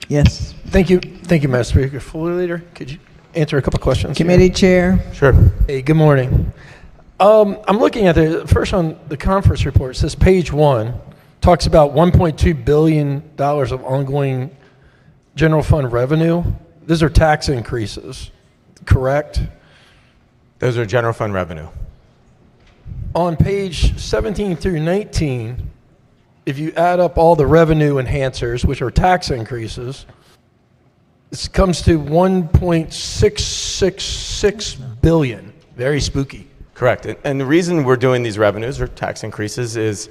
Yes. Thank you, Madam Speaker. Floor Leader, could you answer a couple questions? Committee Chair. Sure. Hey, good morning. I'm looking at first on the conference report. It says page 1 talks about $1.2 billion of ongoing general fund revenue. Those are tax increases, correct? Those are general fund revenue. On page 17 through 19, if you add up all the revenue enhancers, which are tax increases, it comes to $1.666 billion. Very spooky. Correct. And the reason we're doing these revenues or tax increases is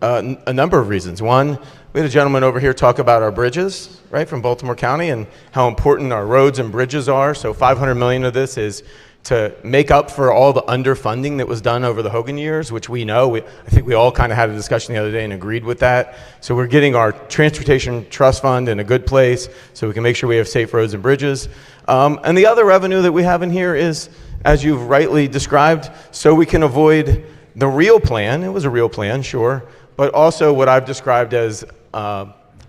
a number of reasons. One, we had a gentleman over here talk about our bridges, right, from Baltimore County and how important our roads and bridges are. So $500 million of this is to make up for all the underfunding that was done over the Hogan years, which we know. I think we all kind of had a discussion the other day and agreed with that. So we're getting our transportation trust fund in a good place so we can make sure we have safe roads and bridges. And the other revenue that we have in here is, as you've rightly described, so we can avoid the real plan. It was a real plan, sure, but also what I've described as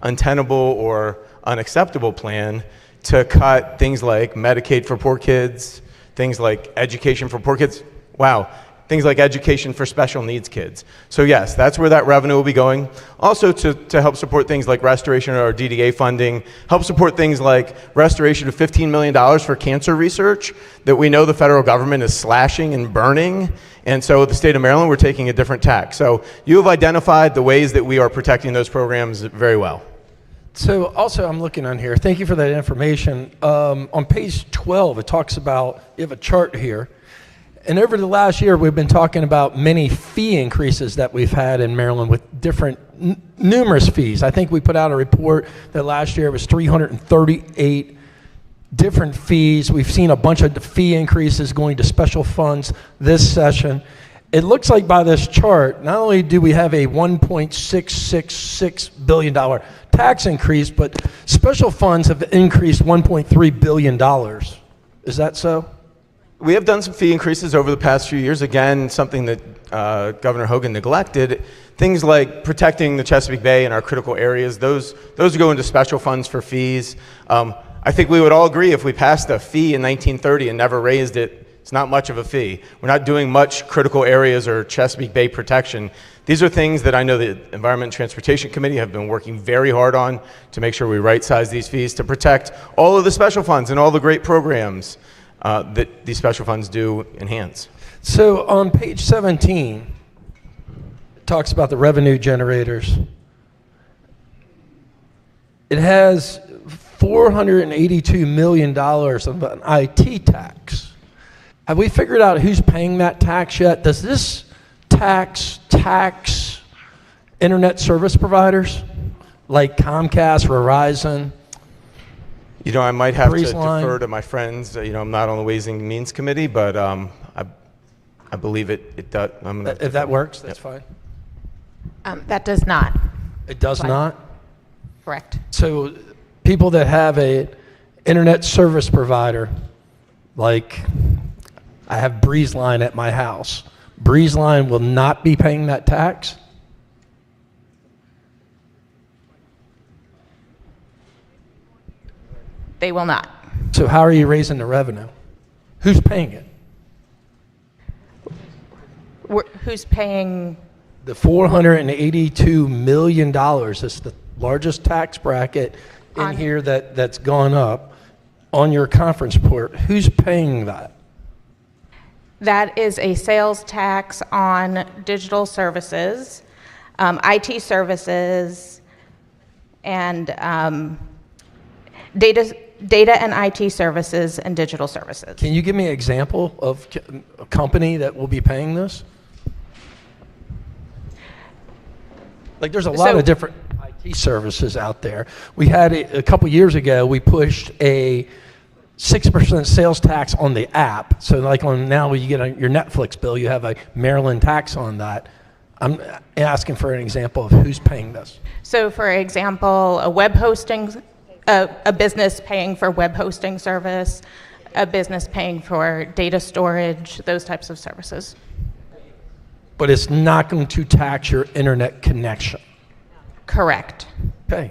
untenable or unacceptable plan to cut things like Medicaid for poor kids, things like education for poor kids. Wow. Things like education for special needs kids. So yes, that's where that revenue will be going. Also to help support things like restoration of our DDA funding, help support things like restoration of $15 million for cancer research that we know the federal government is slashing and burning. And so the state of Maryland, we're taking a different tack. So you have identified the ways that we are protecting those programs very well. So also I'm looking on here, thank you for that information. On page 12, it talks about, you have a chart here, and over the last year, we've been talking about many fee increases that we've had in Maryland with different, numerous fees. I think we put out a report that last year was 338 different fees. We've seen a bunch of fee increases going to special funds this session. It looks like by this chart, not only do we have a $1.666 billion tax increase, but special funds have increased $1.3 billion. Is that so? We have done some fee increases over the past few years. Again, something that Governor Hogan neglected. Things like protecting the Chesapeake Bay and our critical areas, those go into special funds for fees. I think we would all agree if we passed a fee in 1930 and never raised it, it's not much of a fee. We're not doing much critical areas or Chesapeake Bay protection. These are things that I know the Environment and Transportation Committee have been working very hard on to make sure we right-size these fees to protect all of the special funds and all the great programs that these special funds do enhance. So on page 17, it talks about the revenue generators. It has $482 million of an IT tax. Have we figured out who's paying that tax yet? Does this tax internet service providers like Comcast, Verizon? You know, I might have to Breezeline. defer to my friends. I'm not on the Ways and Means Committee, but I believe it does. If that works, that's fine. That does not. It does Fine. not? Correct. So people that have a internet service provider, like I have Breezeline at my house, Breezeline will not be paying that tax? They will not. So how are you raising the revenue? Who's paying it? Who's paying? The $482 million is the largest tax bracket in here that's gone up on your conference report. Who's paying that? That is a sales tax on digital services, IT services, and data and IT services and digital services. Can you give me an example of a company that will be paying this? Like there's a lot of different IT services out there. We had a couple years ago, we pushed a 6% sales tax on the app. So like on now when you get your Netflix bill, you have a Maryland tax on that. I'm asking for an example of who's paying this. So for example, a web hosting, a business paying for web hosting service, a business paying for data storage, those types of services. But it's not going to tax your internet connection. Correct. Okay.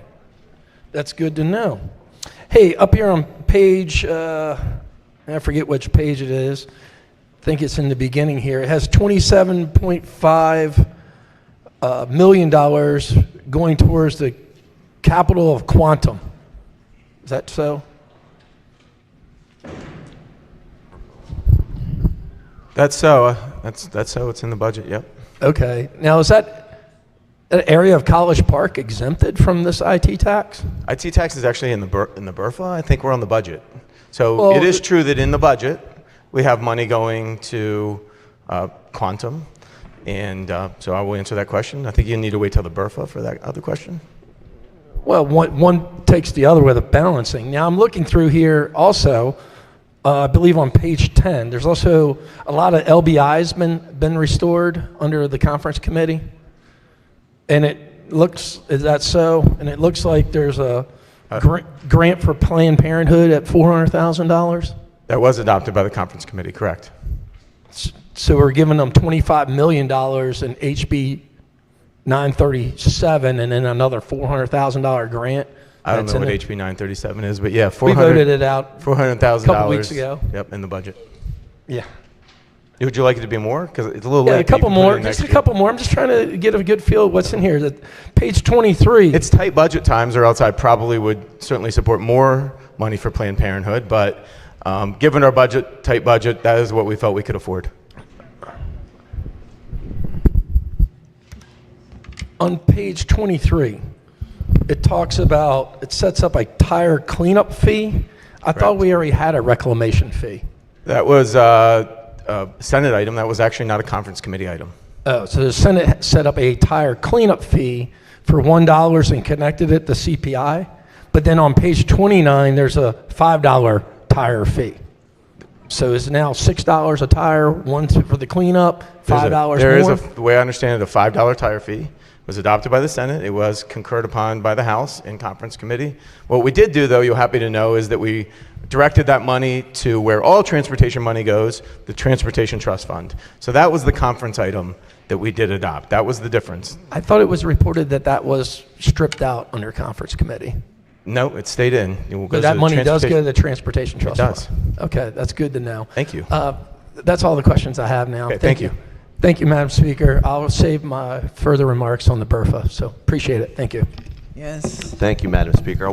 That's good to know. Hey, up here on page, I forget which page it is. I think it's in the beginning here. It has $27.5 million going towards the capital of quantum. Is that so? That's so. That's so. It's in the budget. Yep. Okay. Now, is that an area of College Park exempted from this IT tax? IT tax is actually in the BRFA. I think we're on the budget. So Well, it is true that in the budget we have money going to quantum, and so I will answer that question. I think you need to wait till the BRFA for that other question. Well, one takes the other with a balancing. Now, I'm looking through here also, I believe on page 10, there's also a lot of LBI's been restored under the conference committee. And it looks, is that so? And it looks like there's a grant for Planned Parenthood at $400,000. That was adopted by the conference committee, correct? So we're giving them $25 million in HB 937 and then another $400,000 grant. I don't that's know what in HB 937 is, but yeah, We voted it out $400,000. a couple weeks ago. Yep, in the budget. Yeah. Would you like it to be more? Because it's a little Yeah, late. a couple You can put it more. in Just next a couple more. I'm just trying to get a good feel of what's in here. Page 23. It's tight budget times, or else I probably would certainly support more money for Planned Parenthood. But given our budget, tight budget, that is what we felt we could afford. On page 23, it talks about, it sets up a tire cleanup fee. I thought we already had a reclamation fee. That was a Senate item. That was actually not a conference committee item. Oh, so the Senate set up a tire cleanup fee for $1 and connected it to CPI. But then on page 29, there's a $5 tire fee. So it's now $6 a tire, one for the cleanup, $5 more. There is the way I understand it, a $5 tire fee. Was adopted by the Senate. It was concurred upon by the House in conference committee. What we did do, though, you're happy to know, is that we directed that money to where all transportation money goes, the Transportation Trust Fund. So that was the conference item that we did adopt. That was the difference. I thought it was reported that that was stripped out under conference committee. No, it stayed in. It will go But to that the money does go to transportation- the Transportation Trust does. Fund. Okay, that's good to know. Thank you. That's all the questions I have now. Okay, thank you. Thank you, Madam Speaker. I'll save my further remarks on the BRFA, so appreciate it. Thank you. Yes. Thank you, Madam Speaker.